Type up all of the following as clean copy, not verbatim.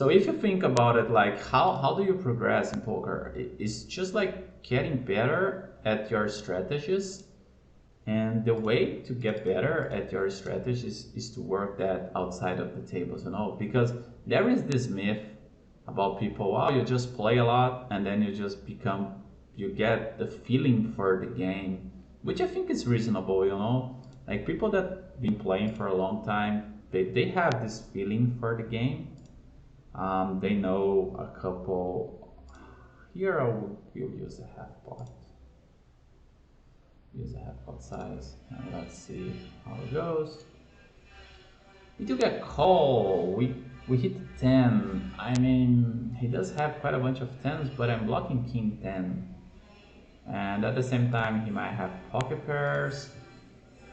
So if you think about it, like how do you progress in poker? It's just like getting better at your strategies. And the way to get better at your strategies is to work that outside of the tables, because there is this myth about people, wow, you just play a lot and then you get the feeling for the game, which I think is reasonable. Like people that been playing for a long time, they have this feeling for the game. They know a couple. Here I will use a half pot. Use a half pot size, and let's see how it goes. We do get call. We hit 10. I mean, he does have quite a bunch of 10s, but I'm blocking king 10. And at the same time, he might have pocket pairs.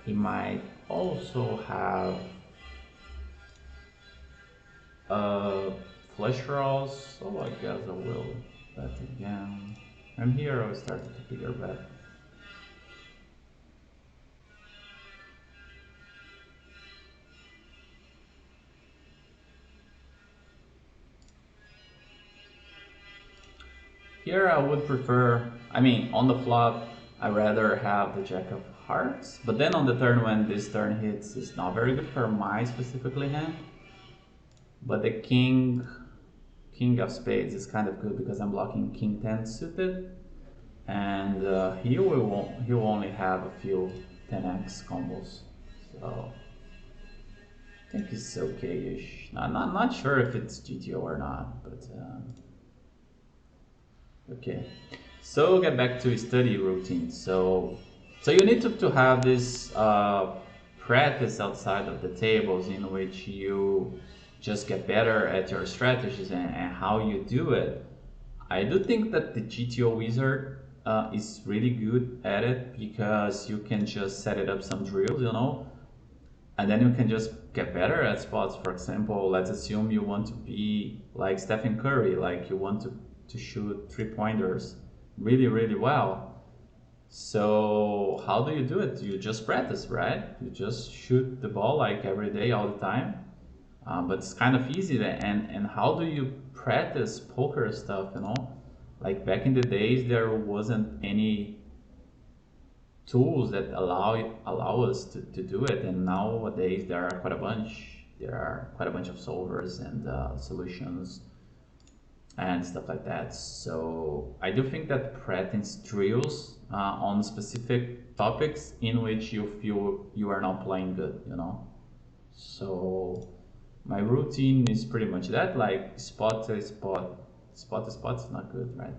He might also have flush draws. So I guess I will bet again. And here I started to bigger bet. Here I would prefer, I mean, on the flop, I rather have the jack of hearts, but then on the turn when this turn hits, it's not very good for my specifically hand. But the king of spades is kind of good because I'm blocking king 10 suited, and he will only have a few 10x combos, so I think it's okay-ish. Not sure if it's GTO or not, but okay. So get back to study routine. So you need to have this practice outside of the tables in which you just get better at your strategies and how you do it. I do think that the GTO wizard is really good at it because you can just set it up some drills, and then you can just get better at spots. For example, let's assume you want to be like Stephen Curry, like you want to shoot 3-pointers really, really well. So how do you do it? You just practice, right? You just shoot the ball like every day, all the time. But it's kind of easy. And how do you practice poker stuff? Like back in the days, there wasn't any tools that allow us to do it, and nowadays there are quite a bunch. There are quite a bunch of solvers and solutions and stuff like that. So I do think that practice drills on specific topics in which you feel you are not playing good, So my routine is pretty much that, like spot to spot is not good, right?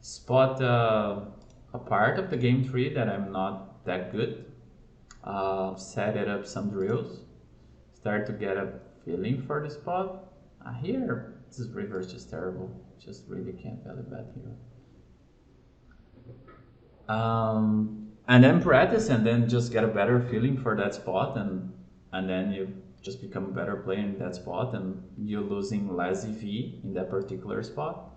Spot a part of the game tree that I'm not that good, set it up some drills, start to get a feeling for the spot. Here, this river is just terrible. Just really can't value bet here. And then practice, and then just get a better feeling for that spot, and then you just become a better player in that spot, and you're losing less EV in that particular spot.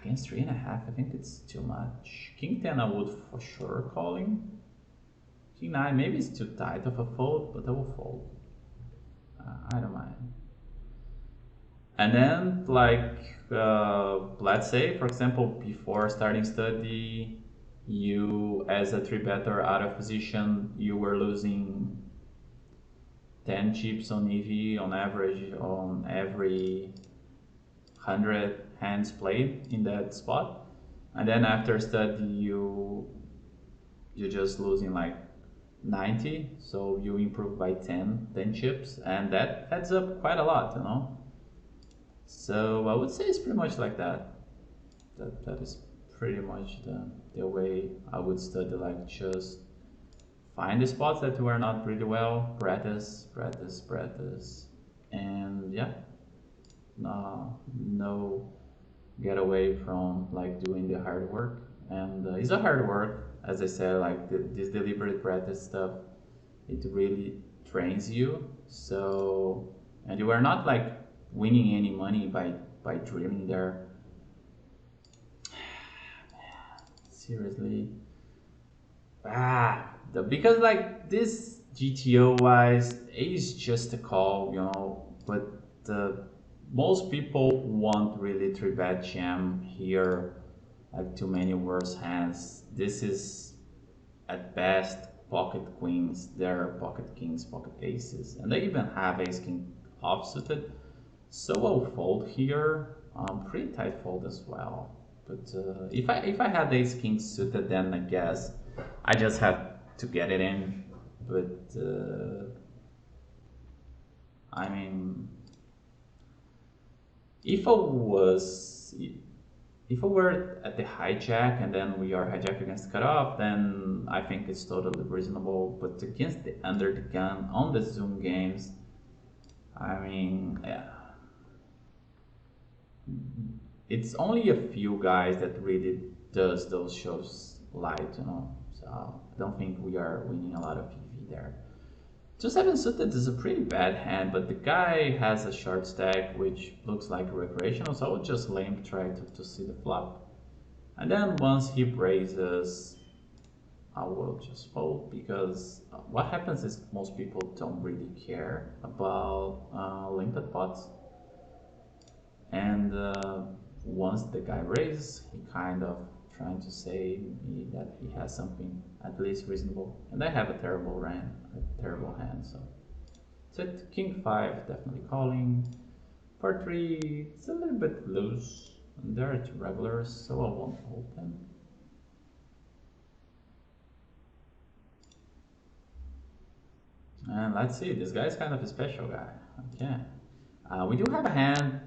Against 3.5, I think it's too much. King 10 I would for sure calling. King 9 maybe it's too tight of a fold, but I will fold. I don't mind. And then, like, let's say, for example, before starting study, you, as a 3-better out of position, you were losing 10 chips on EV on average on every 100 hands played in that spot. And then after study, you're just losing like 90, so you improve by 10 chips, and that adds up quite a lot, So I would say it's pretty much like that. That is pretty much the way I would study, like just find the spots that you are not really well, practice, and yeah, no get away from like doing the hard work. And it's a hard work, as I said, like this deliberate practice stuff, it really trains you. So, and you are not like winning any money by drilling there. Seriously, because like this GTO wise, it's just a call, but most people won't really 3-bet jam here, like too many worse hands. This is at best pocket queens, they're pocket kings, pocket aces, and they even have ace king offsuited. So I'll fold here, pretty tight fold as well. But if I had ace king suited, then I guess I just have to get it in. But I mean, if I was if I were at the hijack and then we are hijack against cutoff, then I think it's totally reasonable. But against the under the gun on the Zoom games, I mean, yeah, it's only a few guys that really does those shows light, you know. So I don't think we are winning a lot of EV there. 2-7 suited is a pretty bad hand, but the guy has a short stack which looks like recreational, so I would just lame try to see the flop. And then once he raises, I will just fold, because what happens is most people don't really care about limped pots. And once the guy raises, he kind of trying to say that he has something at least reasonable. And I have a terrible hand, so it's king 5, definitely calling. For 3, it's a little bit loose. And there are 2 regulars, so I won't open. And let's see, this guy's kind of a special guy. Okay. We do have a hand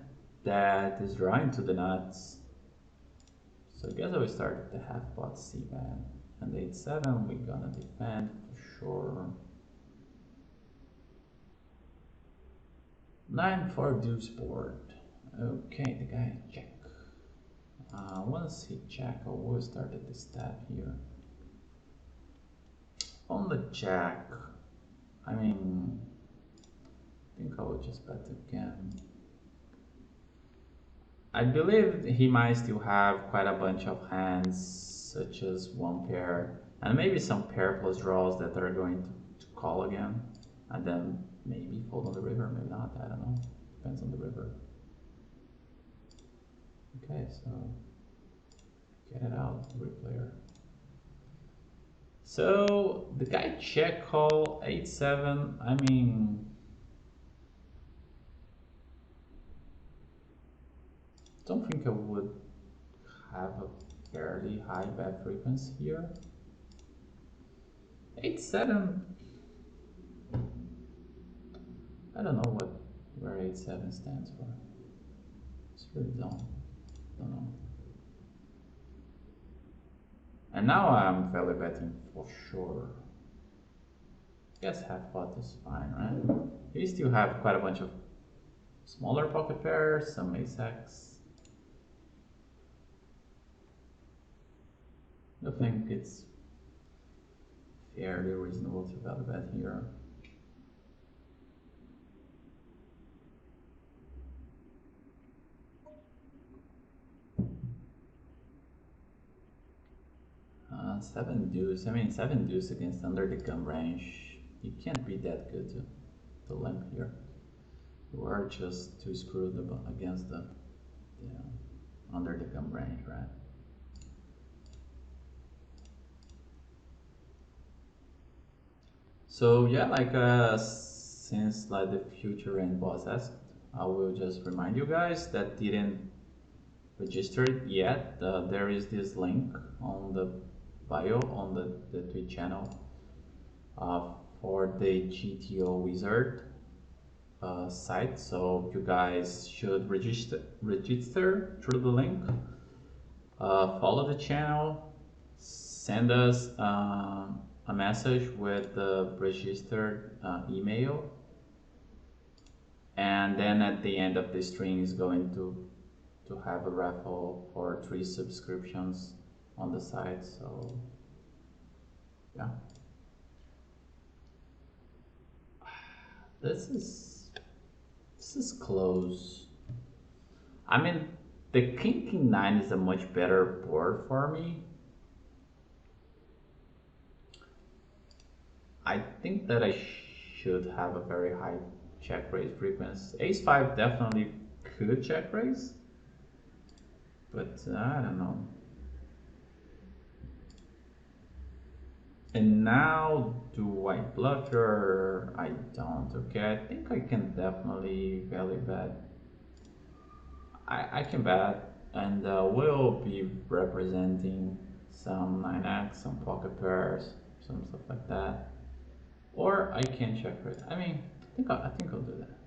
that is drawing to the nuts. So I guess I will start with the half pot c-bet. And 8-7, we're gonna defend for sure. 9-4 deuce board. Okay, the guy check. Once he check, I will start at the stab here. On the jack, I mean, I think I will just bet again. I believe he might still have quite a bunch of hands, such as 1 pair, and maybe some pair plus draws that are going to call again, and then maybe fold on the river, maybe not, I don't know, depends on the river. Okay, so get it out, replayer. So the guy check call 8-7, I mean, don't think I would have a fairly high bet frequency here. 8-7, I don't know where 8-7 stands for. It's really don't know. And now I'm value betting for sure. Guess half pot is fine, right? You still have quite a bunch of smaller pocket pairs, some ace-x. I think it's fairly reasonable to value bet here. Seven deuce. I mean, 7 deuce against under the gun range. You can't be that good to limp here. You are just too screwed against the under the gun range, right? So yeah, like since like the future and boss asked, I will just remind you guys that didn't register it yet. There is this link on the bio on the Twitch channel for the GTO Wizard site. So you guys should register through the link. Follow the channel. Send us a message with the registered email, and then at the end of the stream is going to have a raffle for 3 subscriptions on the site. So yeah, this is close. I mean, the king 9 is a much better board for me. I think that I should have a very high check raise frequency. Ace 5 definitely could check raise, but I don't know. And now, do I bluff or I don't? Okay, I think I can definitely value bet. I can bet, and we'll be representing some 9x, some pocket pairs, some stuff like that. Or I can check raise. I mean, I think I'll do that.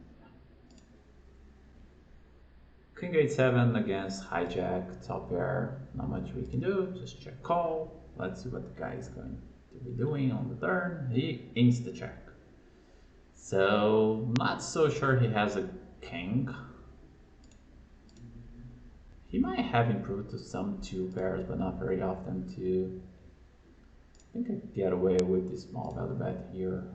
King 8-7 against hijack, top pair. Not much we can do. Just check call. Let's see what the guy is going to be doing on the turn. He insta check. So not so sure he has a king. He might have improved to some 2 pairs, but not very often too. I think I could get away with this small value bet here.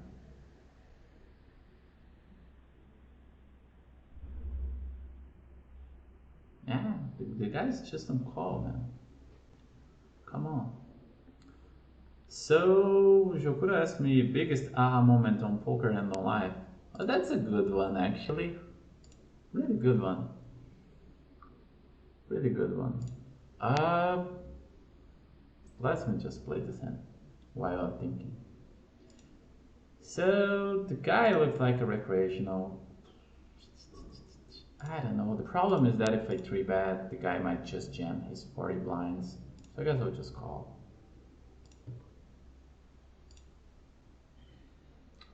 Yeah, the guy's just on call, man. Come on. So, Jokura asked me biggest aha moment on poker and on life. Oh, that's a good one, actually. Really good one. Really good one. Let me just play this hand while I'm thinking. So, the guy looks like a recreational. I don't know. The problem is that if I 3-bet, the guy might just jam his 40 blinds. So I guess I'll just call.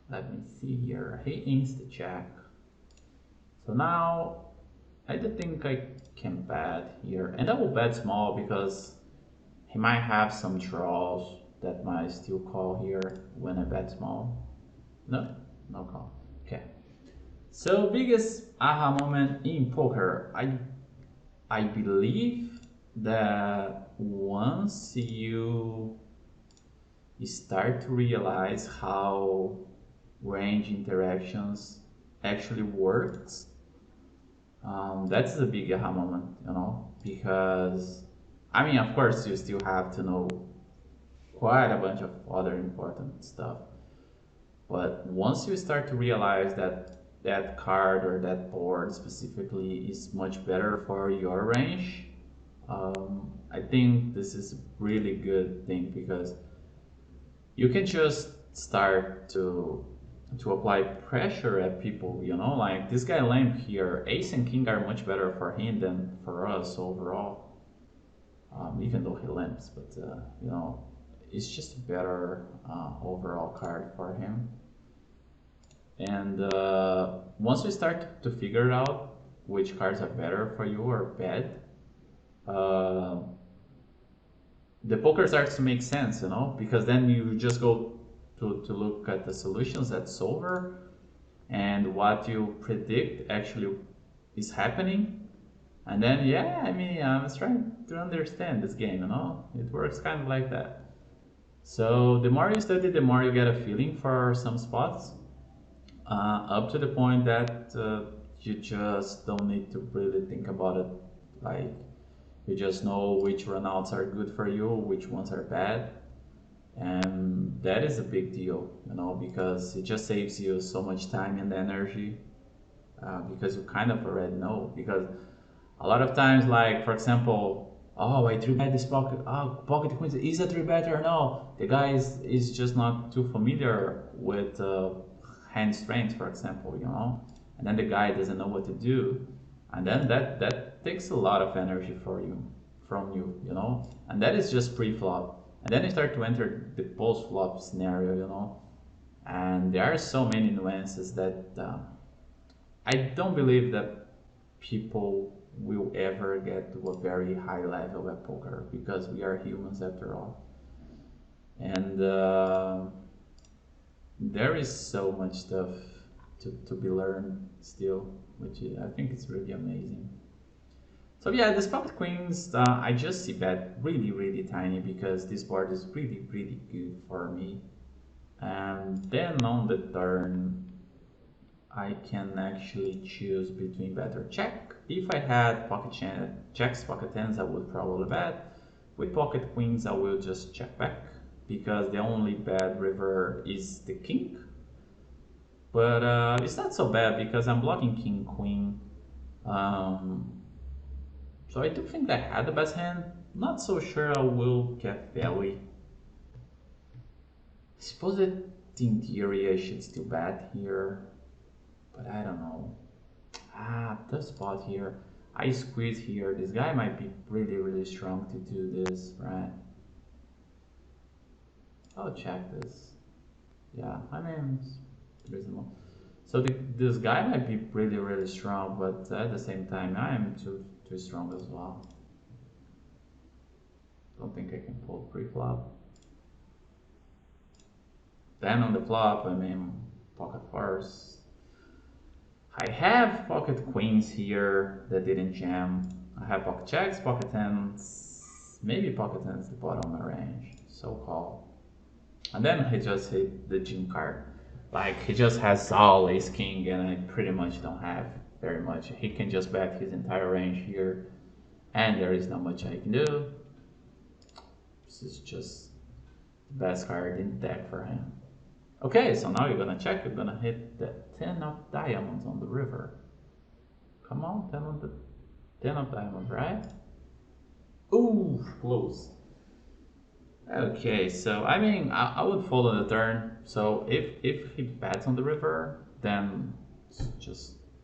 Let me see here. He insta check. So now I do think I can bet here, and I will bet small because he might have some draws that might still call here when I bet small. No, no call. Okay. So biggest aha moment in poker. I believe that once you start to realize how range interactions actually works, that's a big aha moment, you know, because I mean, of course, you still have to know quite a bunch of other important stuff, but once you start to realize that that card or that board specifically is much better for your range, I think this is a really good thing because you can just start to apply pressure at people, you know, like this guy lamp here, ace and king are much better for him than for us overall, even though he lamps, but you know, it's just a better overall card for him. And once you start to figure out which cards are better for you or bad, the poker starts to make sense, you know, because then you just go to look at the solutions at solver and what you predict actually is happening. And then, yeah, I mean, I was trying to understand this game, you know, it works kind of like that. So the more you study, the more you get a feeling for some spots, up to the point that you just don't need to really think about it. Like, you just know which runouts are good for you, which ones are bad. And that is a big deal, you know, because it just saves you so much time and energy, because you kind of already know. Because a lot of times, like, for example, oh, I 3-bet this pocket, oh, pocket queens, is a 3-bet or no? The guy is just not too familiar with hand strength, for example, you know, and then the guy doesn't know what to do. And then that takes a lot of energy from you, you know, and that is just pre-flop. And then you start to enter the post-flop scenario, you know, and there are so many nuances that I don't believe that people will ever get to a very high level at poker because we are humans after all. And there is so much stuff to be learned still, which I think is really amazing. So yeah, the pocket queens, I just see bet really tiny because this board is really good for me. And then on the turn, I can actually choose between bet or check. If I had pocket checks, pocket tens, I would probably bet. With pocket queens, I will just check back because the only bad river is the king. But it's not so bad because I'm blocking king queen. Um, so I do think I had the best hand. Not so sure I will get belly. I suppose that in theory I should still bet here, but I don't know. Tough spot here. I squeeze here. This guy might be really strong to do this, right? I'll check this. Yeah, I mean, it's reasonable. So this guy might be really strong, but at the same time, I am too strong as well. Don't think I can pull pre-flop. Then on the flop, I mean, pocket fours. I have pocket queens here that didn't jam. I have pocket jacks, pocket tens, maybe pocket tens the bottom of my range, so call. And then he just hit the gym card. Like he just has all ace king and I pretty much don't have very much. He can just bet his entire range here and there is not much I can do. This is just the best card in the deck for him. Okay, so now you're gonna check, you're gonna hit the 10 of diamonds on the river. Come on, 10 of diamonds, right? Ooh, close. Okay, so I mean, I would fold on the turn. So if he bets on the river, then it's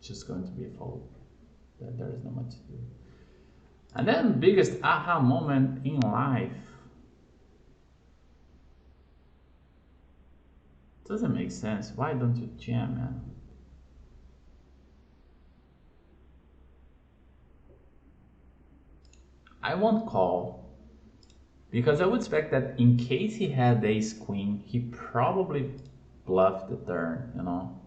just going to be a fold. There is not much to do. And then biggest aha moment in life. Doesn't make sense. Why don't you jam, man? I won't call. Because I would expect that in case he had ace queen, he probably bluffed the turn, you know.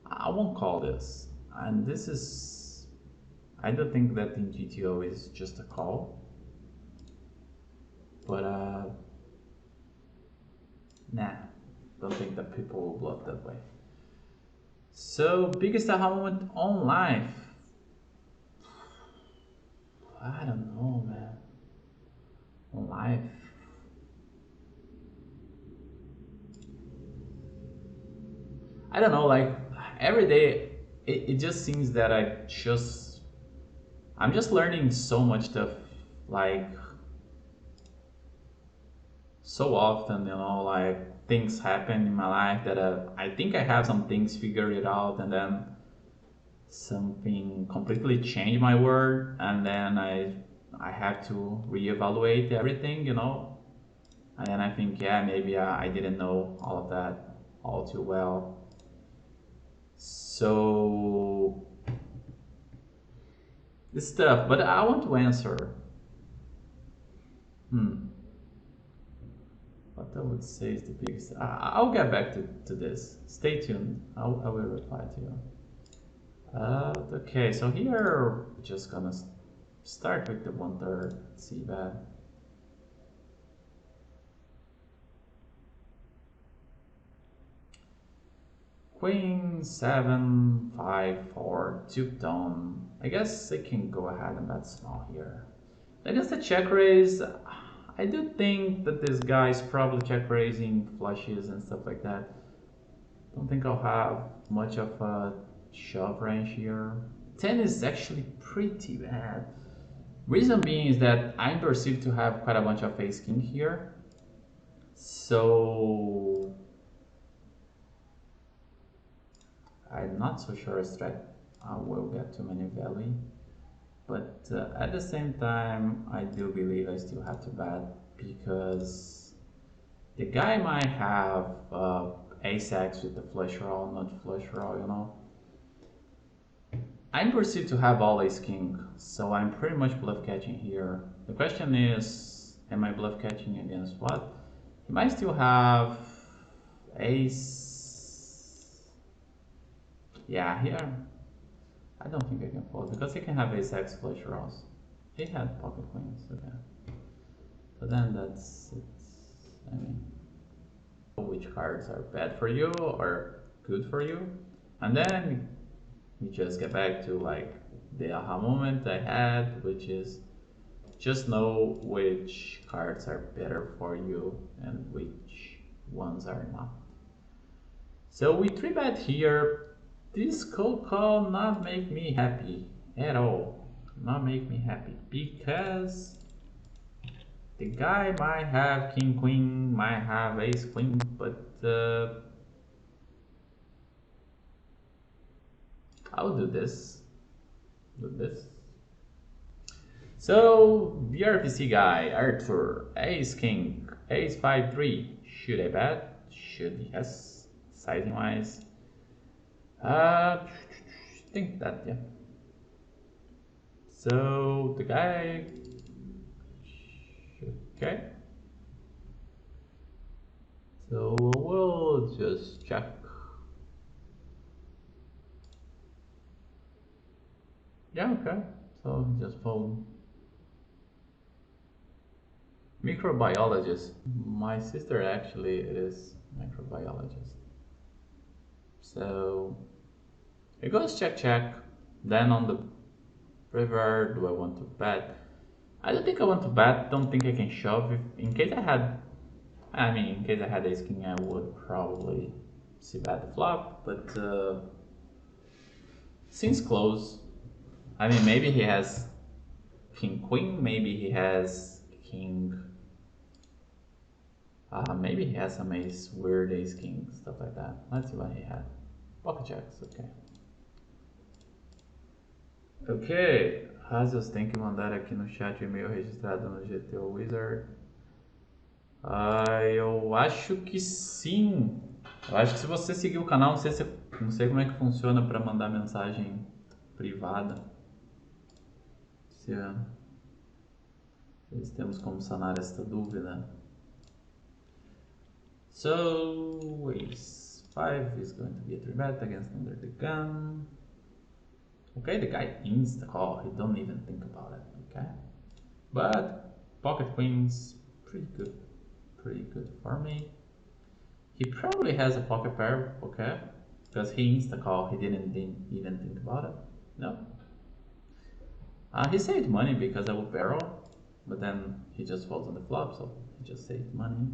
I won't call this. And this is... I don't think that in GTO is just a call. But, nah. Don't think that people will bluff that way. So, biggest aha moment on life. I don't know, man. On life. I don't know, like every day it just seems that I'm just learning so much stuff, like so often, you know, like things happen in my life that I think I have some things figured out and then something completely changed my world and then I have to reevaluate everything, you know, and then I think, yeah, maybe I didn't know all of that all too well. So it's tough, but I want to answer. What I would say is the biggest. I'll get back to this. Stay tuned. I will reply to you. Okay, so here we're just gonna start with the 1/3 c-bet. Queen 7 5 4 2 tone. I guess I can go ahead and bet small here. I guess the check raise. I do think that this guy is probably check raising flushes and stuff like that. Don't think I'll have much of a shove range here. 10 is actually pretty bad. Reason being is that I'm perceived to have quite a bunch of ace king here. So I'm not so sure I will get too many value. But at the same time, I do believe I still have to bet because the guy might have ace-x with the flush draw, not flush draw, you know. I'm perceived to have all ace king, so I'm pretty much bluff catching here. The question is, am I bluff catching against what? He might still have ace. Yeah, here. I don't think I can fold because he can have ace-x flush draws. He had pocket queens, okay. So then that's it. I mean, which cards are bad for you or good for you, and then you just get back to like the aha moment I had, which is just know which cards are better for you and which ones are not. So we 3-bet here. This cold call not make me happy at all. Not make me happy because the guy might have king queen, might have ace queen, but I'll do this. Do this. So BrPC guy, Arthur, ace king, ace 5-3. Should I bet? Should, yes. Sizing wise. Think that, yeah. So the guy, okay. So we'll just check. Yeah, okay. So just fold. Microbiologist. My sister actually is microbiologist. So it goes check check. Then on the river, do I want to bet? I don't think I want to bet. Don't think I can shove. If, in case I had, in case I had ace king, I would probably see bet the flop. But since close, maybe he has king queen. Maybe he has king. Maybe he has some ace, weird ace king, stuff like that. Let's see what he had. Pocket checks, okay. Ok, razios, tem que mandar aqui no chat o e-mail registrado no GTO Wizard. Eu acho que sim. Eu acho que se você seguir o canal, não sei como é que funciona para mandar mensagem privada. Se temos como sanar esta dúvida. So, ace 5 is going to be a 3-bet against under the gun. Okay, the guy insta call, he don't even think about it, okay? But pocket queens, pretty good for me. He probably has a pocket pair, okay? Because he insta call, he didn't even think about it. No. He saved money because I would barrel, but then he just falls on the flop, so he just saved money.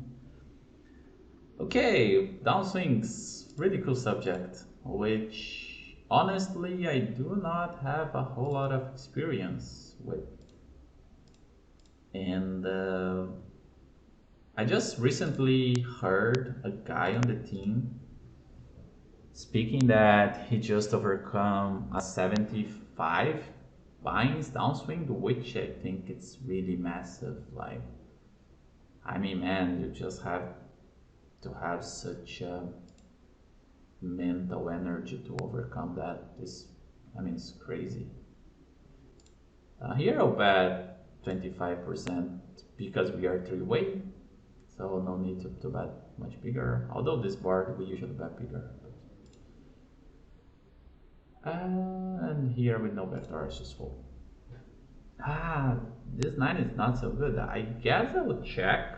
Okay, downswings, really cool subject, which honestly I do not have a whole lot of experience with. And I just recently heard a guy on the team speaking that he just overcome a 75 binds downswing, which I think it's really massive. Like, man, you just have to have such mental energy to overcome that. It's crazy. Here I'll bet 25% because we are three-way, so no need to bet much bigger. Although this board we usually bet bigger. And here with no backdoors, just fold. This 9 is not so good. I guess I would check,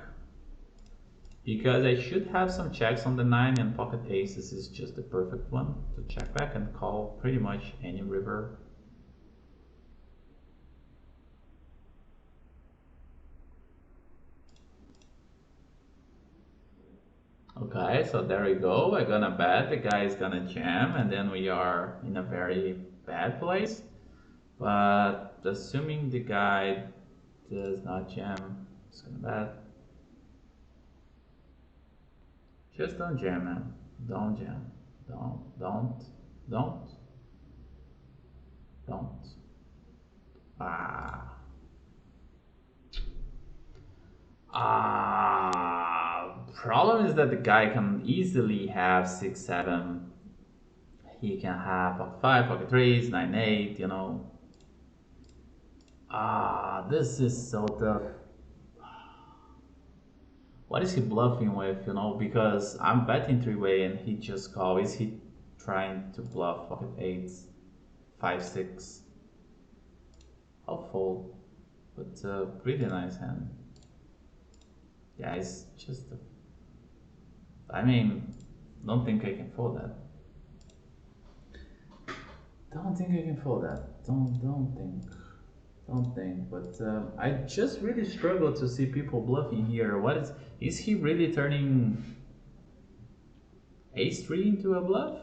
because I should have some checks on the 9, and pocket aces is just the perfect one to check back and call pretty much any river. Okay, so there we go. I'm gonna bet, the guy is gonna jam, and then we are in a very bad place. But assuming the guy does not jam, I'm just gonna bet. Just don't jam, man. Don't jam. Don't. Problem is that the guy can easily have 6-7. He can have pocket 5, pocket 3s, 9-8, you know. This is so tough. What is he bluffing with, you know? Because I'm betting 3-way and he just calls. Is he trying to bluff pocket 8s, 5, 6? I'll fold, but pretty nice hand. Yeah, it's just don't think I can fold that. Don't think I can fold that. Don't think. But I just really struggle to see people bluffing here. Is he really turning Ace-3 into a bluff,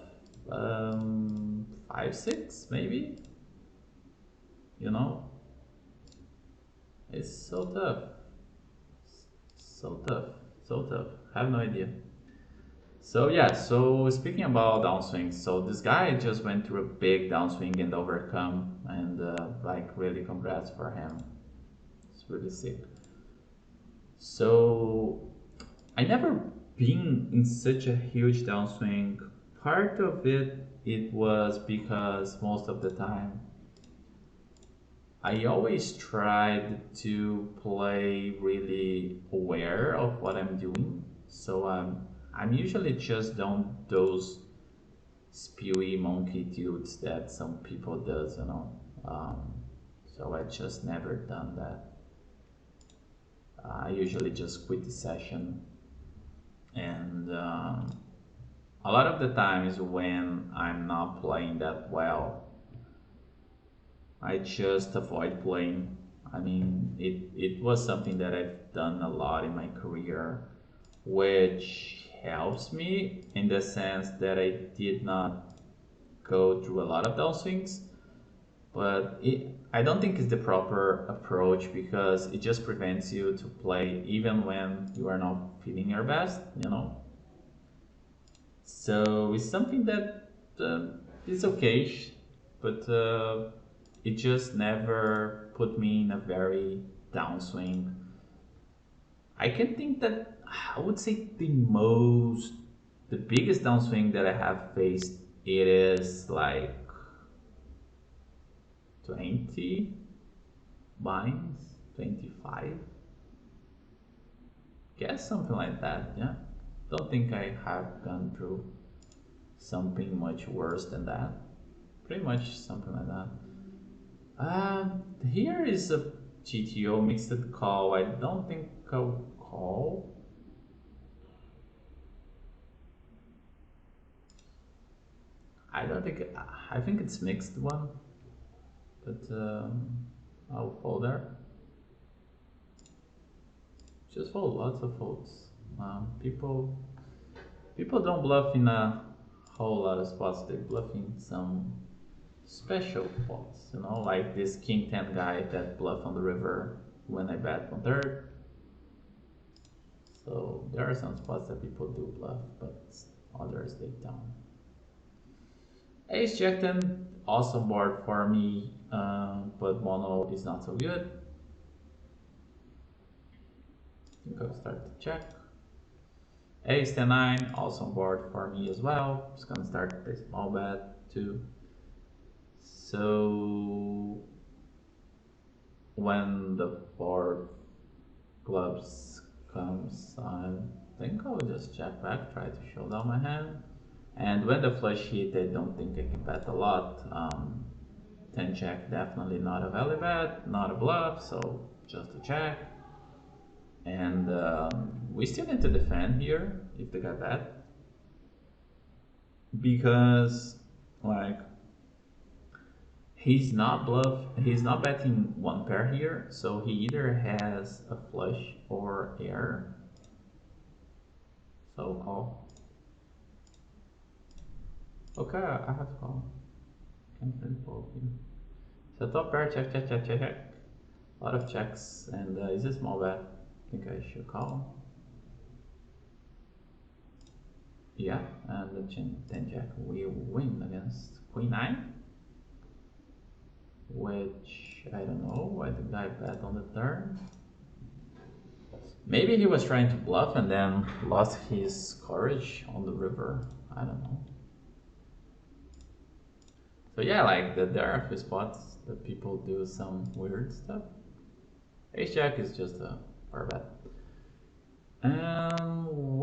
5-6 maybe, you know, it's so tough, so tough, so tough, I have no idea. So yeah, so speaking about downswings, so this guy just went through a big downswing and overcome, and like really congrats for him, it's really sick. So I never been in such a huge downswing. Part of it was because most of the time I always tried to play really aware of what I'm doing. So I'm usually just doing those spewy monkey dudes that some people does, you know. So I just never done that. I usually just quit the session, and a lot of the times when I'm not playing that well, I just avoid playing. I mean, it was something that I've done a lot in my career, which helps me in the sense that I did not go through a lot of downswings, but I don't think it's the proper approach because it just prevents you to play even when you are not feeling your best, you know. So it's something that is okay, but it just never put me in a very downswing. I can think that I would say the biggest downswing that I have faced, it is like 20 binds, 25, guess something like that. Yeah, don't think I have gone through something much worse than that. Pretty much something like that. Here is a GTO mixed call. I don't think I'll call. I don't think. I think it's mixed one, but I'll fold there. Just fold, lots of folds. People don't bluff in a whole lot of spots. They bluff in some special spots, you know, like this King 10 guy that bluff on the river when I bet 1/3. So there are some spots that people do bluff, but others they don't. Ace Jack 10, awesome board for me, but mono is not so good. I think I'll start to check. Ace 10-9, awesome board for me as well. Just gonna start a small bet too. So when the 4 clubs comes, I think I'll just check back, try to show down my hand. And when the flush hit, I don't think I can bet a lot. 10 check, definitely not a value bet, not a bluff, so just a check. And we still need to defend here if the guy bet, because like he's not betting one pair here, so he either has a flush or air. So call. Okay, I have to call. Can't really fold here. So top pair, check, check, check, check, check. A lot of checks, and is a small bet. I think I should call. Yeah, and the 10 jack we win against Queen 9, which I don't know why the guy bet on the turn. Maybe he was trying to bluff and then lost his courage on the river. I don't know. So yeah, like there are a few spots that people do some weird stuff. Ace Jack is just a far bet.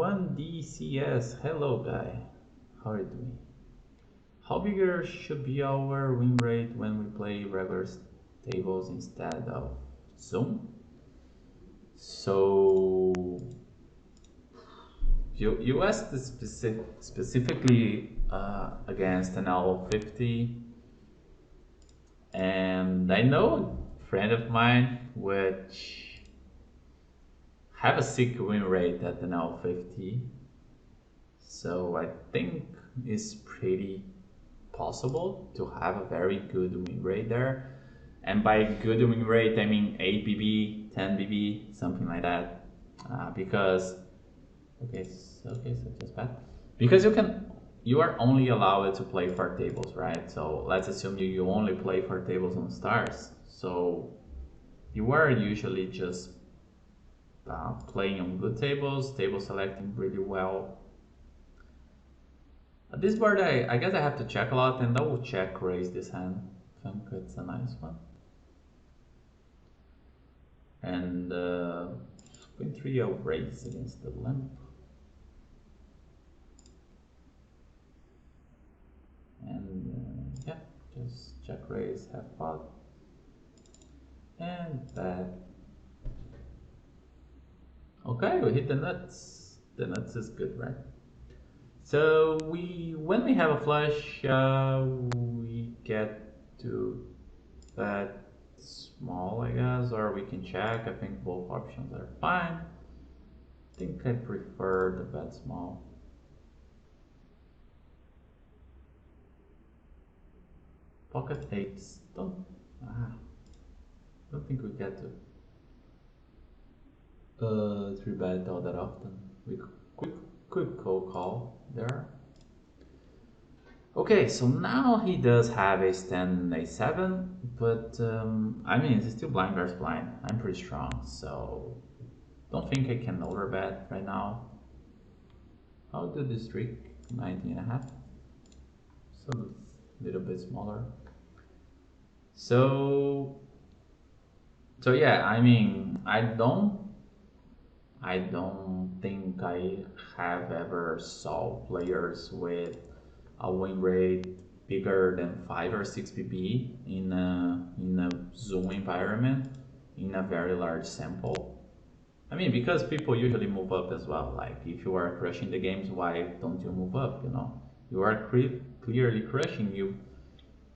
1DCS, hello guy, how are you doing? How bigger should be our win rate when we play regular tables instead of Zoom? So you asked specifically against an L50, and I know a friend of mine which have a sick win rate at an L50. So I think it's pretty possible to have a very good win rate there. And by good win rate, I mean 8 BB, 10 BB, something like that. Because, okay, so just bad. Because you are only allowed to play 4 tables, right? So let's assume you only play 4 tables on stars. So you are usually just playing on good tables, table selecting really well. This board, I guess I have to check a lot, and I will check raise this hand. I think it's a nice one. And queen 3 I'll raise against the limp. And yeah, just check raise, have pot. And that. Okay, we hit the nuts. The nuts is good, right? So when we have a flush, we get to bet small, I guess, or we can check. I think both options are fine. I think I prefer the bet small. Pocket eights. Don't think we get to 3-bet all that often. We quick call there. Okay, so now he does have a stand a7, but I mean it's still blind versus blind. I'm pretty strong, so don't think I can overbet right now. I'll do this trick 19.5, so a little bit smaller. So yeah, I mean I don't think I have ever saw players with a win rate bigger than 5 or 6 PB in a Zoom environment in a very large sample. I mean, because people usually move up as well. Like if you are crushing the games, why don't you move up? You know, you are clearly crushing.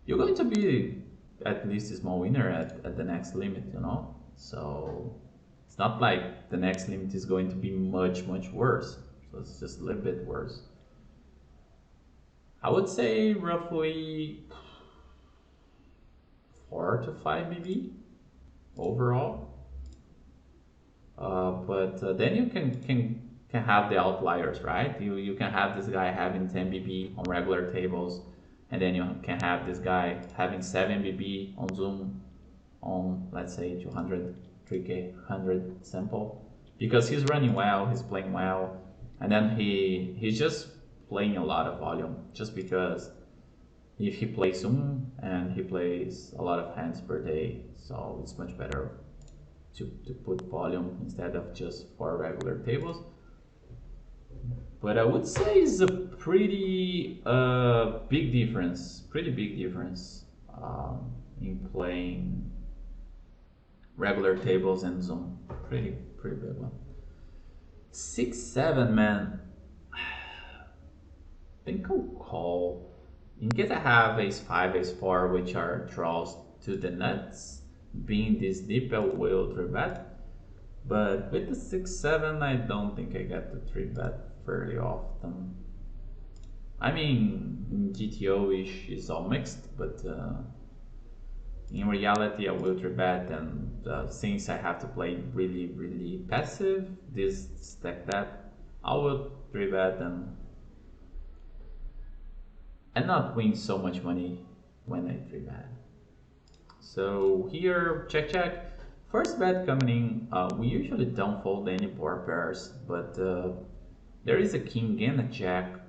You're going to be at least a small winner at the next limit. You know, so it's not like the next limit is going to be much worse. So it's just a little bit worse. I would say roughly 4 to 5 BB overall. But then you can have the outliers, right? You can have this guy having 10 BB on regular tables, and then you can have this guy having 7 BB on Zoom on, let's say, 200, 3K, 100 sample, because he's running well, he's playing well, and then he's just playing a lot of volume, just because if he plays Zoom and he plays a lot of hands per day, so it's much better to put volume instead of just 4 regular tables. But I would say it's a pretty big difference, in playing regular tables and Zoom. Pretty big one. 6-7, man. I think I'll call. In case I have ace-5, ace-4, which are draws to the nuts, being this deep, I will 3-bet. But with the 6-7, I don't think I get to 3-bet fairly often. I mean, in GTO-ish is all mixed, but in reality I will 3-bet, and since I have to play really passive, this stack that, I will 3-bet and not win so much money when I 3-bet. So here, check. First bet coming in, we usually don't fold any board pairs, but there is a king and a jack.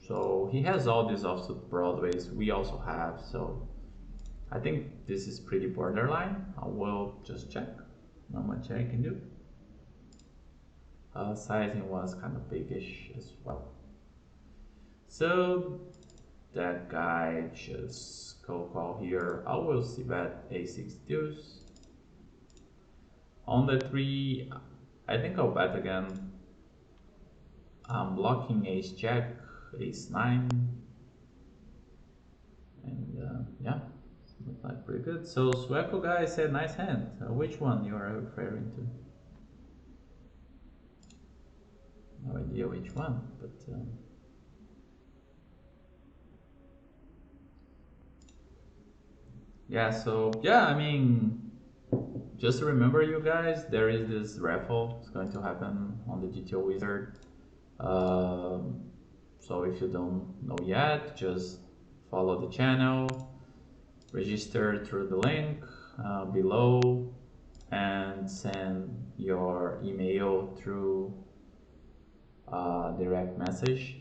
So he has all these offsuit broadways, we also have, so I think this is pretty borderline. I will just check, not much I can do. Sizing was kind of biggish as well. So that guy just call here. I will see bet a6 deuce. On the 3, I think I'll bet again. I'm blocking ace jack, ace 9, and yeah, looks like pretty good. So Sueco guy said nice hand. Which one you are referring to? No idea which which one, but yeah. So yeah, I mean, just to remember, you guys, there is this raffle. It's going to happen on the GTO Wizard. So if you don't know yet, just follow the channel, register through the link below, and send your email through direct message.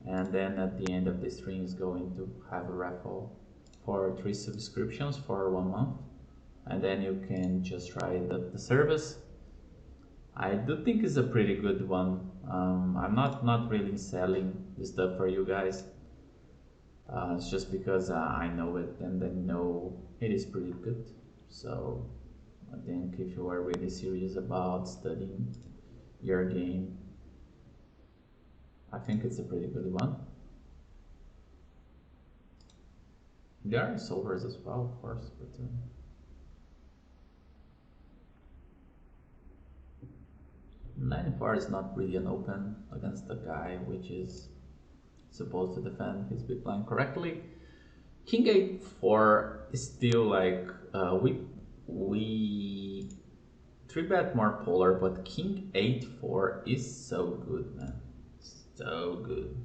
And then at the end of the stream is going to have a raffle for 3 subscriptions for 1 month, and then you can just try the service. I do think it's a pretty good one. I'm not really selling this stuff for you guys. It's just because I know it and I know it is pretty good. So I think if you are really serious about studying your game, I think it's a pretty good one. There are solvers as well, of course, but 9-4 is not really an open against the guy which is supposed to defend his big blind correctly. King 8-4 is still like we 3-bet more polar, but King 8-4 is so good, man. So good.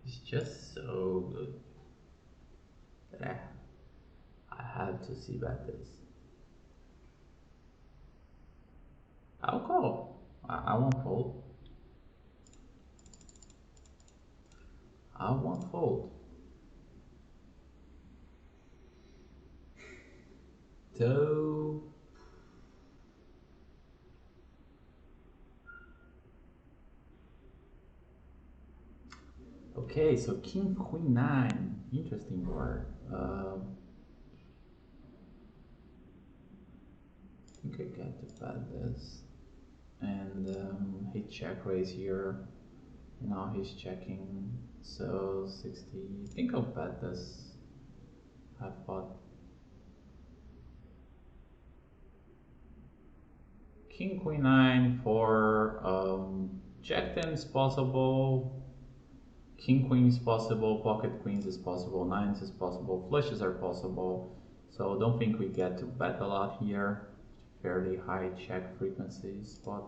It's just so good that I had to see bet this. I'll call. I won't fold. I won't fold. So okay, so King Queen 9, interesting board. I think I get to bet this, and he check raise here. Now he's checking, so 60. I think I'll bet this half pot. King Queen 9 for Jack 10 is possible. King Queen is possible, pocket queens is possible, nines is possible, flushes are possible. So don't think we get to bet a lot here. Fairly high check frequency spot.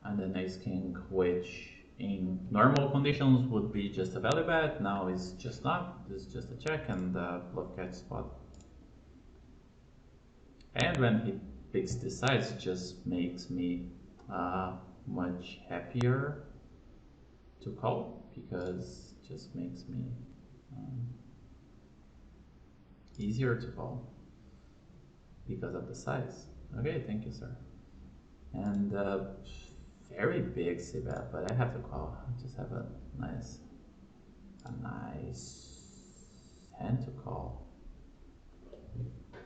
And then ace king, which in normal conditions would be just a value bet. Now it's just not. It's just a check and a bluff catch spot. And when he picks this size, it just makes me much happier to call, because it just makes me easier to call because of the size. Okay, thank you, sir. And very big c-bet, but I have to call. I just have a nice hand to call.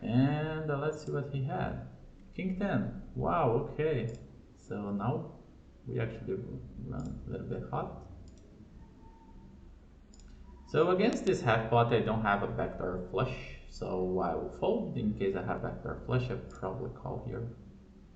And let's see what he had. King 10. Wow, okay. So now we actually run a little bit hot. So against this half pot, I don't have a backdoor flush, so I will fold. In case I have backdoor flush, I probably call here.